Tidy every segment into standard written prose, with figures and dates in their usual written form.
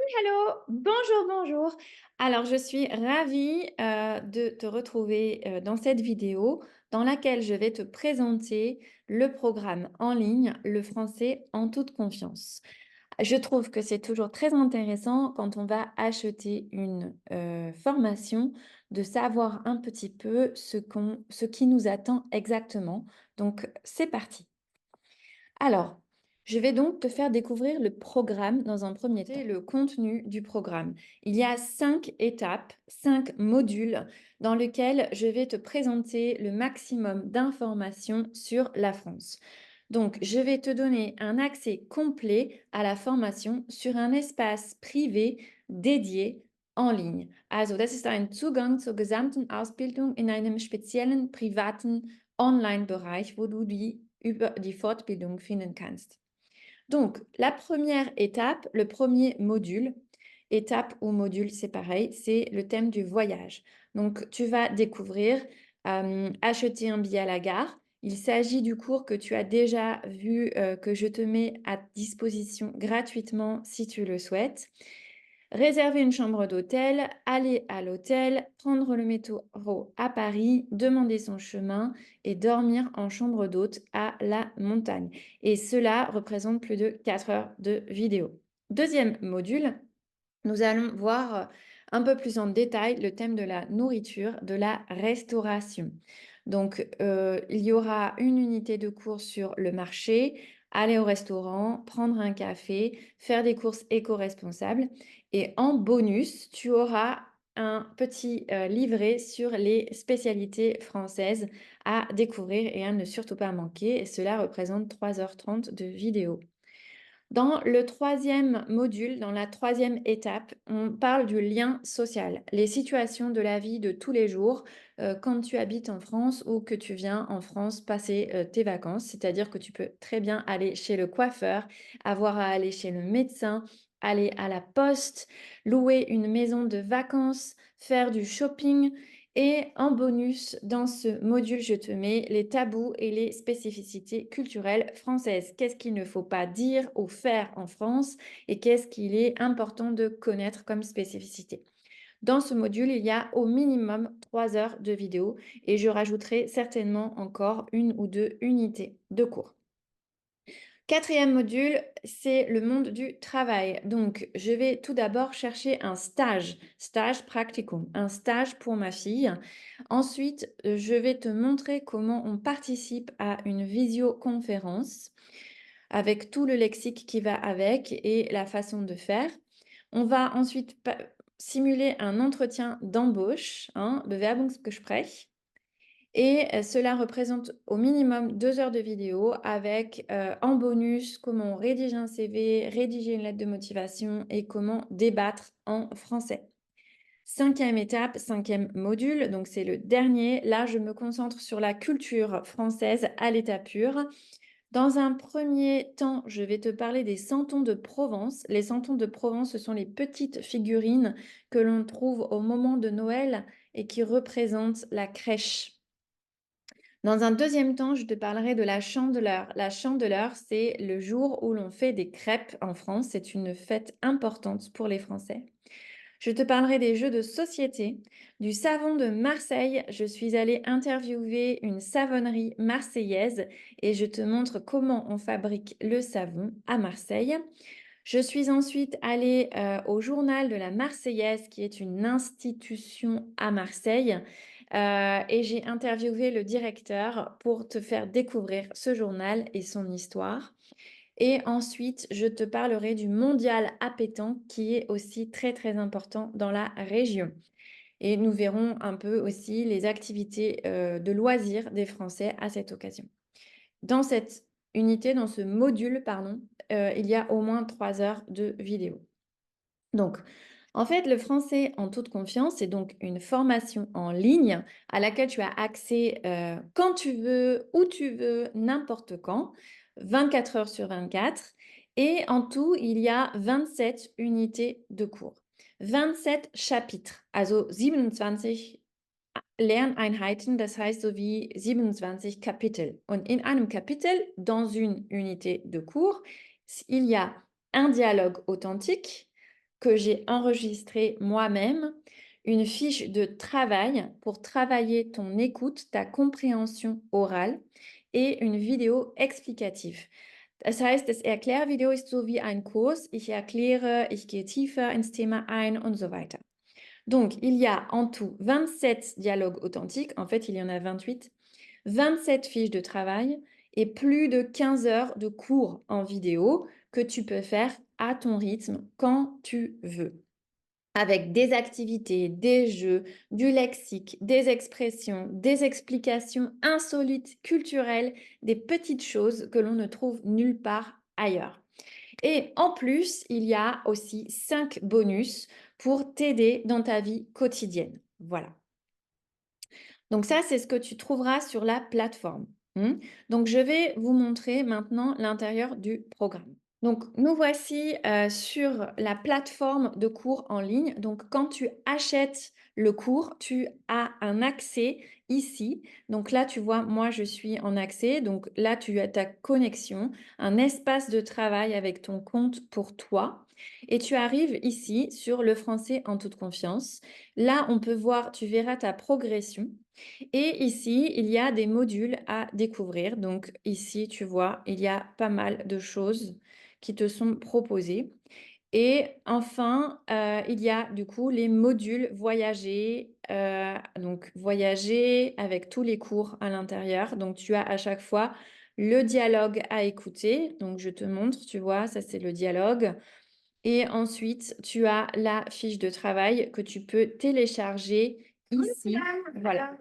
Hello, bonjour, bonjour. Alors, je suis ravie de te retrouver dans cette vidéo dans laquelle je vais te présenter le programme en ligne, le français en toute confiance. Je trouve que c'est toujours très intéressant quand on va acheter une formation de savoir un petit peu ce qui nous attend exactement. Donc, c'est parti. Alors, je vais donc te faire découvrir le programme dans un premier temps. C'est le contenu du programme. Il y a 5 étapes, 5 modules dans lesquels je vais te présenter le maximum d'informations sur la France. Donc, je vais te donner un accès complet à la formation sur un espace privé dédié en ligne. Also, das ist ein Zugang zur gesamten Ausbildung in einem speziellen privaten Online-Bereich, wo du die über die Fortbildung finden kannst. Donc, la première étape, le premier module, étape ou module, c'est pareil, c'est le thème du voyage. Donc, tu vas découvrir acheter un billet à la gare. Il s'agit du cours que tu as déjà vu, que je te mets à disposition gratuitement si tu le souhaites. Réserver une chambre d'hôtel, aller à l'hôtel, prendre le métro à Paris, demander son chemin et dormir en chambre d'hôte à la montagne. Et cela représente plus de 4 heures de vidéo. Deuxième module, nous allons voir un peu plus en détail le thème de la nourriture, de la restauration. Donc, il y aura une unité de cours sur le marché, aller au restaurant, prendre un café, faire des courses éco-responsables. Et en bonus, tu auras un petit livret sur les spécialités françaises à découvrir et à ne surtout pas manquer. Et cela représente 3h30 de vidéo. Dans le troisième module, dans la troisième étape, on parle du lien social, les situations de la vie de tous les jours quand tu habites en France ou que tu viens en France passer tes vacances. C'est-à-dire que tu peux très bien aller chez le coiffeur, avoir à aller chez le médecin, aller à la poste, louer une maison de vacances, faire du shopping. Et en bonus, dans ce module, je te mets les tabous et les spécificités culturelles françaises. Qu'est-ce qu'il ne faut pas dire ou faire en France et qu'est-ce qu'il est important de connaître comme spécificité. Dans ce module, il y a au minimum 3 heures de vidéo et je rajouterai certainement encore une ou deux unités de cours. Quatrième module, c'est le monde du travail. Donc, je vais tout d'abord chercher un stage practicum, un stage pour ma fille. Ensuite, je vais te montrer comment on participe à une visioconférence avec tout le lexique qui va avec et la façon de faire. On va ensuite simuler un entretien d'embauche, Bewerbungsgespräch. Et cela représente au minimum 2 heures de vidéo avec en bonus comment on rédige un CV, rédiger une lettre de motivation et comment débattre en français. Cinquième étape, cinquième module, donc c'est le dernier. Là, je me concentre sur la culture française à l'état pur. Dans un premier temps, je vais te parler des santons de Provence. Les santons de Provence, ce sont les petites figurines que l'on trouve au moment de Noël et qui représentent la crèche. Dans un deuxième temps, je te parlerai de la Chandeleur. La Chandeleur, c'est le jour où l'on fait des crêpes en France. C'est une fête importante pour les Français. Je te parlerai des jeux de société, du savon de Marseille. Je suis allée interviewer une savonnerie marseillaise et je te montre comment on fabrique le savon à Marseille. Je suis ensuite allée au journal de la Marseillaise, qui est une institution à Marseille, et j'ai interviewé le directeur pour te faire découvrir ce journal et son histoire. Et ensuite, je te parlerai du mondial à pétanque, qui est aussi très très important dans la région. Et nous verrons un peu aussi les activités de loisirs des Français à cette occasion. Dans cette unité, dans ce module, pardon, il y a au moins 3 heures de vidéo. Donc, en fait, le français en toute confiance, c'est donc une formation en ligne à laquelle tu as accès quand tu veux, où tu veux, n'importe quand, 24 heures sur 24. Et en tout, il y a 27 unités de cours, 27 chapitres, also 27 Lerneinheiten, das heißt so wie 27 Kapitel. Und in einem Kapitel, dans une unité de cours, il y a un dialogue authentique, que j'ai enregistré moi-même, une fiche de travail pour travailler ton écoute, ta compréhension orale et une vidéo explicative. Das heißt, das Erklärvideo ist so wie ein Kurs. Ich erkläre, ich gehe tiefer ins Thema ein und so weiter. Donc, il y a en tout 27 dialogues authentiques. En fait, il y en a 28. 27 fiches de travail et plus de 15 heures de cours en vidéo que tu peux faire à ton rythme quand tu veux. Avec des activités, des jeux, du lexique, des expressions, des explications insolites, culturelles, des petites choses que l'on ne trouve nulle part ailleurs. Et en plus, il y a aussi 5 bonus pour t'aider dans ta vie quotidienne. Voilà. Donc ça, c'est ce que tu trouveras sur la plateforme. Donc, je vais vous montrer maintenant l'intérieur du programme. Donc, nous voici sur la plateforme de cours en ligne. Donc, quand tu achètes le cours, tu as un accès ici. Donc là, tu vois, moi, je suis en accès. Donc là, tu as ta connexion, un espace de travail avec ton compte pour toi. Et tu arrives ici sur le français en toute confiance. Là, on peut voir, tu verras ta progression. Et ici, il y a des modules à découvrir. Donc ici, tu vois, il y a pas mal de choses qui te sont proposées. Et enfin, il y a du coup les modules voyager, donc voyager avec tous les cours à l'intérieur. Donc tu as à chaque fois le dialogue à écouter. Donc je te montre, tu vois, ça c'est le dialogue. Et ensuite, tu as la fiche de travail que tu peux télécharger ici. Voilà.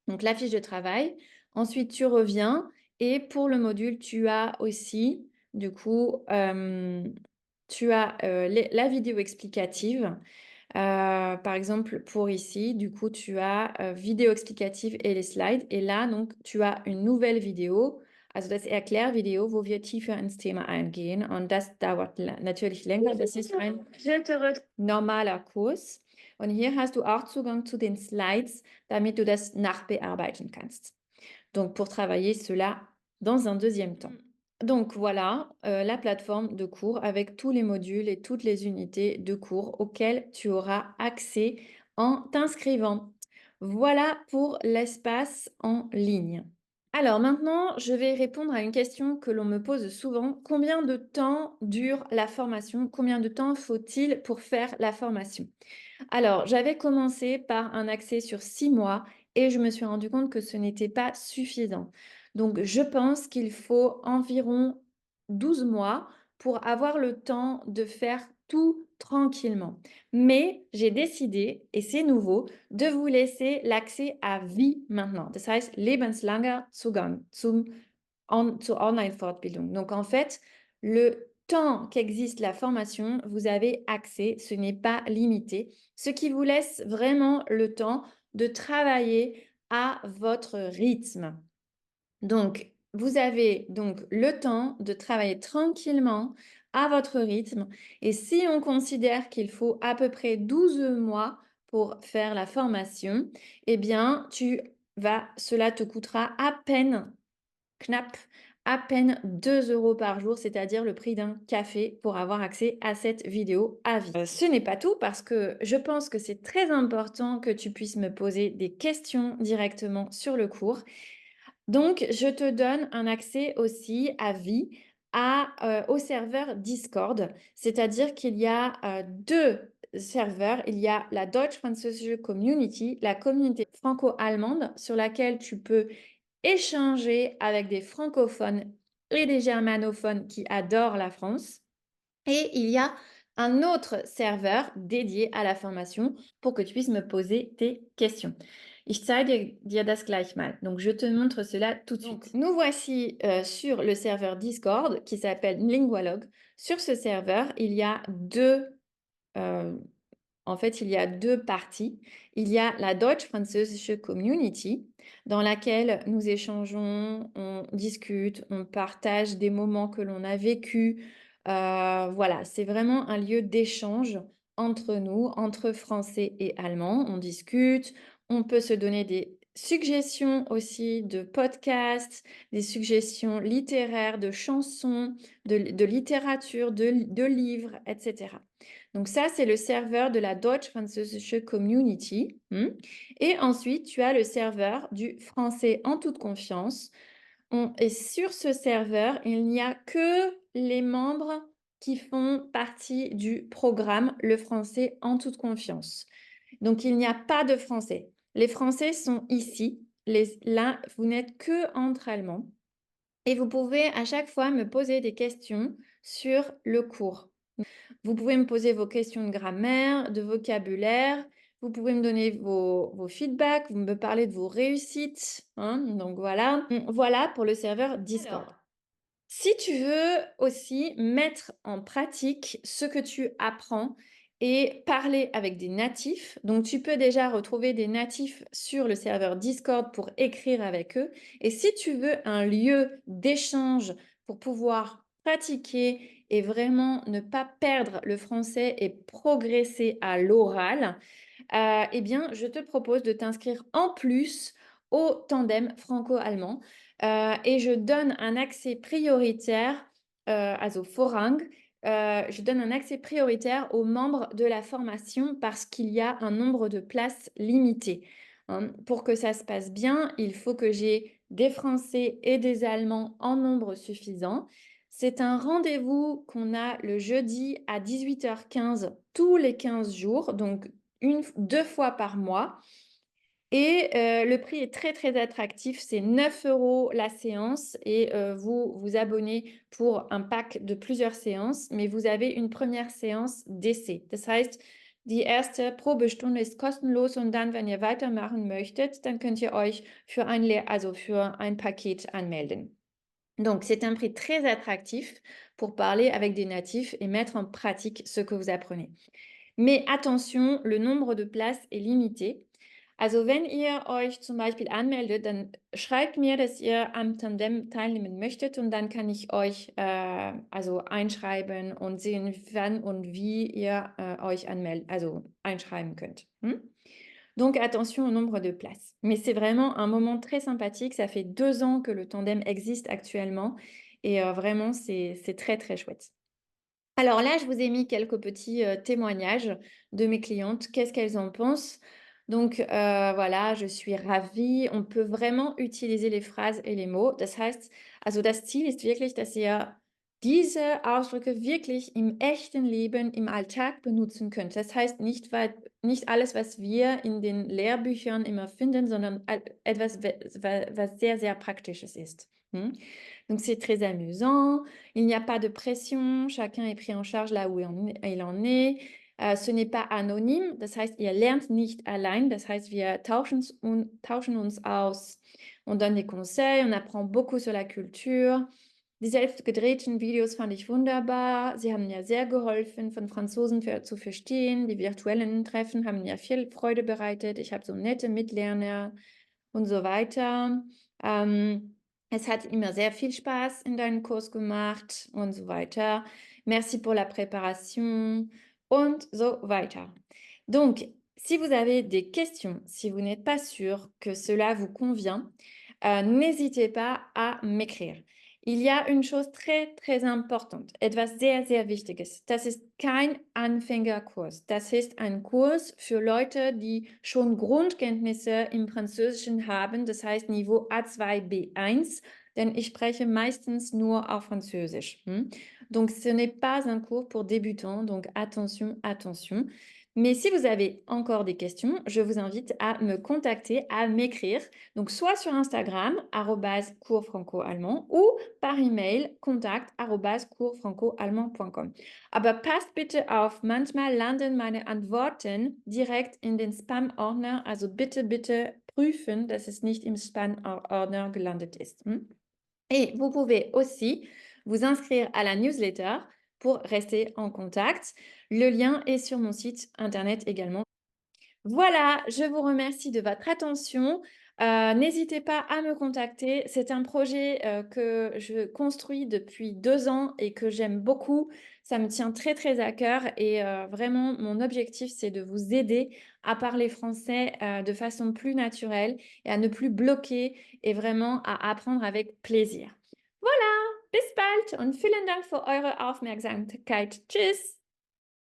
Donc, la fiche de travail. Ensuite, tu reviens et pour le module, tu as aussi, du coup, tu as la vidéo explicative. Par exemple, pour ici, du coup, tu as vidéo explicative et les slides. Et là, donc, tu as une nouvelle vidéo. Also das Erklärvideo, wo wir tiefer ins Thema eingehen. Und das dauert natürlich länger. Das ist ein normaler Kurs. Und hier hast du auch Zugang zu den Slides, damit du das nachbearbeiten kannst. Donc, pour travailler cela dans un deuxième temps. Donc, voilà la plateforme de cours avec tous les modules et toutes les unités de cours auxquelles tu auras accès en t'inscrivant. Voilà pour l'espace en ligne. Alors maintenant, je vais répondre à une question que l'on me pose souvent. Combien de temps dure la formation? Combien de temps faut-il pour faire la formation? Alors, j'avais commencé par un accès sur 6 mois et je me suis rendu compte que ce n'était pas suffisant. Donc, je pense qu'il faut environ 12 mois pour avoir le temps de faire tout tranquillement. Mais j'ai décidé, et c'est nouveau, de vous laisser l'accès à vie maintenant. Das heißt, lebenslanger Zugang zur Online-Fortbildung. Donc, en fait, le temps qu'existe la formation, vous avez accès, ce n'est pas limité, ce qui vous laisse vraiment le temps de travailler à votre rythme. Donc, vous avez donc le temps de travailler tranquillement à votre rythme. Et si on considère qu'il faut à peu près 12 mois pour faire la formation, eh bien, cela te coûtera à peine knapp à peine 2 euros par jour, c'est-à-dire le prix d'un café pour avoir accès à cette vidéo à vie. Ce n'est pas tout parce que je pense que c'est très important que tu puisses me poser des questions directement sur le cours. Donc, je te donne un accès aussi à vie au serveur Discord, c'est-à-dire qu'il y a 2 serveurs. Il y a la Deutsch-Französische Community, la communauté franco-allemande sur laquelle tu peux échanger avec des francophones et des germanophones qui adorent la France. Et il y a un autre serveur dédié à la formation pour que tu puisses me poser tes questions. Ich zeige dir das gleich mal. Donc, je te montre cela tout de suite. Nous voici sur le serveur Discord qui s'appelle Lingualog. Sur ce serveur, il y a en fait, il y a 2 parties. Il y a la Deutsch-Französische Community, dans laquelle nous échangeons, on discute, on partage des moments que l'on a vécus. Voilà, c'est vraiment un lieu d'échange entre nous, entre Français et Allemands. On discute, on peut se donner des suggestions aussi de podcasts, des suggestions littéraires, de chansons, de littérature, de livres, etc. Donc ça, c'est le serveur de la Deutsch-Französische Community. Et ensuite, tu as le serveur du français en toute confiance. Et sur ce serveur, il n'y a que les membres qui font partie du programme Le français en toute confiance. Donc, il n'y a pas de français. Les français sont ici. Là, vous n'êtes que entre Allemands. Et vous pouvez à chaque fois me poser des questions sur le cours. Vous pouvez me poser vos questions de grammaire, de vocabulaire. Vous pouvez me donner vos feedbacks, vous me parler de vos réussites. Donc voilà. Voilà pour le serveur Discord. Alors, Si tu veux aussi mettre en pratique ce que tu apprends et parler avec des natifs, donc tu peux déjà retrouver des natifs sur le serveur Discord pour écrire avec eux. Et si tu veux un lieu d'échange pour pouvoir pratiquer et vraiment ne pas perdre le français et progresser à l'oral, eh bien, je te propose de t'inscrire en plus au tandem franco-allemand. Et je donne un accès prioritaire, also Vorrang, je donne un accès prioritaire aux membres de la formation parce qu'il y a un nombre de places limité. Pour que ça se passe bien, il faut que j'ai des Français et des Allemands en nombre suffisant. C'est un rendez-vous qu'on a le jeudi à 18h15 tous les 15 jours, donc deux fois par mois. Et le prix est très, très attractif. C'est 9 € la séance et vous vous abonnez pour un pack de plusieurs séances, mais vous avez une première séance d'essai. Das heißt, die erste Probestunde ist kostenlos und dann, wenn ihr weitermachen möchtet, dann könnt ihr euch für für ein Paket anmelden. Donc, c'est un prix très attractif pour parler avec des natifs et mettre en pratique ce que vous apprenez. Mais attention, le nombre de places est limité. Also wenn ihr euch zum Beispiel anmeldet, dann schreibt mir, dass ihr am Tandem teilnehmen möchtet und dann kann ich euch einschreiben und sehen, wann und wie ihr euch einschreiben könnt. Donc attention au nombre de places. Mais c'est vraiment un moment très sympathique. Ça fait 2 ans que le tandem existe actuellement et vraiment c'est très très chouette. Alors là, je vous ai mis quelques petits témoignages de mes clientes. Qu'est-ce qu'elles en pensent? Donc voilà, je suis ravie. On peut vraiment utiliser les phrases et les mots. Das heißt, also das Ziel ist wirklich, dass ihr diese Ausdrücke wirklich im echten Leben, im Alltag benutzen könnt. Das heißt nicht alles, was wir in den Lehrbüchern immer finden, sondern etwas, was sehr, sehr Praktisches ist. Donc c'est très amusant. Il n'y a pas de pression, chacun est pris en charge là où il en est. Ce n'est pas anonyme, das heißt, ihr lernt nicht allein, das heißt, wir tauschen uns aus, on donne des conseils, on apprend beaucoup sur la culture. Die selbst gedrehten Videos fand ich wunderbar. Sie haben mir sehr geholfen, von Franzosen zu verstehen. Die virtuellen Treffen haben mir viel Freude bereitet. Ich habe so nette Mitlerner und so weiter. Es hat immer sehr viel Spaß in deinem Kurs gemacht und so weiter. Merci pour la préparation und so weiter. Donc, si vous avez des questions, si vous n'êtes pas sûr que cela vous convient, n'hésitez pas à m'écrire. Il y a une chose très, très importante, etwas sehr, sehr Wichtiges. Das ist kein Anfängerkurs. Das ist ein Kurs für Leute, die schon Grundkenntnisse im Französischen haben, das heißt Niveau A2, B1, denn ich spreche meistens nur auf Französisch. Donc, ce n'est pas un cours pour débutants, donc attention, attention. Mais si vous avez encore des questions, je vous invite à me contacter, à m'écrire. Donc, soit sur Instagram, @coursfranco-allemand ou par email, contact@coursfrancoallemand.com. Aber passt bitte auf, manchmal landen meine Antworten direkt in den Spam-Ordner. Also bitte, bitte prüfen, dass es nicht im Spam-Ordner gelandet ist. Et vous pouvez aussi vous inscrire à la newsletter pour rester en contact. Le lien est sur mon site internet également. Voilà, je vous remercie de votre attention. N'hésitez pas à me contacter. C'est un projet, que je construis depuis 2 ans et que j'aime beaucoup. Ça me tient très, très à cœur et vraiment mon objectif, c'est de vous aider à parler français, de façon plus naturelle et à ne plus bloquer et vraiment à apprendre avec plaisir. Voilà, bis bald und vielen Dank für eure Aufmerksamkeit. Tschüss.